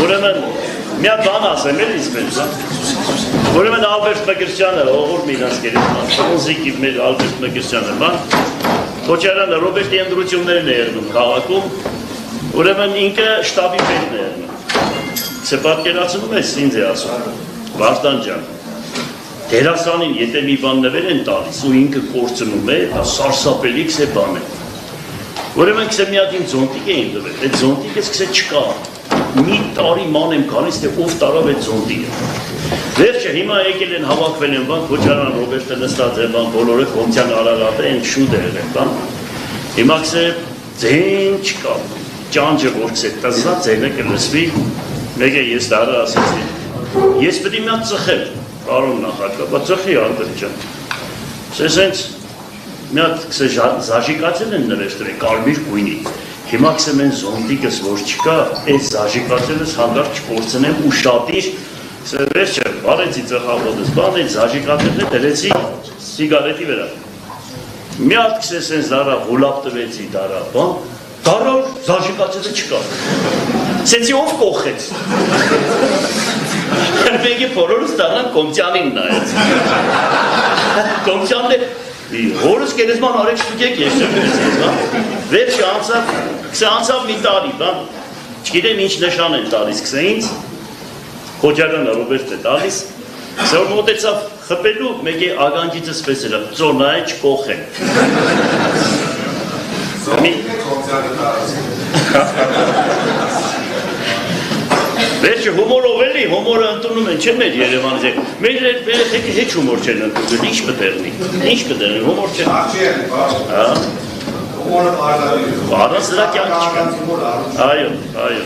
Ուրեմն մի հատ բան ասեմ էլ իսպես, ուրեմն Ալբերտ Մկրտչյանը ողորմ իրանց գերեզման, Ֆրանսիկի մեր Ալբերտ Մկրտչյանը բան, Քոչարյանը Ռոբերտի ընտրություններն է եղնում քաղաքում, ուրեմն ինքը շտաբի պետն է եղնում, պատկերացնում ես ինձ է ասում, Վարդան ջան, դերասանին եթե մի բան նվեր են տալիս ու ինքը կորցնում է, սարսափելի քսե բան է, ուրեմն քսե մի հատ իմ ձոնտիկ էին տվել, այդ ձոնտիկը քսե չկա, մի տարի ման եմ գալիս, թե ով տարավ այդ ձոնտիկը, վերջը հիմա եկել են հավաքվել են բան, Քոչարյան Ռոբերտը նստած է բան, բոլորը Խոմցյան Արարատը են շուտ եղել բան, հիմա քսե ձեն չկա, ճանճը որ քսե տզա ձենը կլսվի, մեկ է ես դարը ասեցի, ես պետք է մի հատ ծխել, պարոն նախագահ, բայց ծխի Ալբերտ ջան, սենց մի հատ զաժիկացել են նրեստրի, կարմիր գույնի, հիմա քսեմ են զոնդիկս որ չկա, այդ զաժիկացելս հանդարտ չկործնեմ ու շատիր, վերջը բարեցի ծխավորդս, բան այդ զաժիկացելը դրեցի սիգարետի վրա, մի հատ քսես են զարա հոլապ տվեցի դարա, բան, դարար զաժիկացելը չկա, սեցի ով կողեց, մեկի բոլորս դարան Կոմցյանին նայեց, Կոմցյանն է, հորս գերեզման արեք շտուկեք ես չվերեցից, վերջը անցավ մի տարի, չգիտեմ ինչ նշան են տալիս քսե ինձ, Քոչարյանը Ռոբերտ է տալիս, սոր մոտեցավ խպելու, մեկ է ագանջիցս պես էլա, ծորնայ չկողեն, վերջը հումորով էլի, հումորը ընդունում են, չեն մեր Երևանից եք, մեր երեխեքի հեչ հումոր չեն ընդունում, ինչ պտերնի, հումոր չեն։ Հումորը արդարի։ Առանց դրա կյանք չկա։ Այո, այո։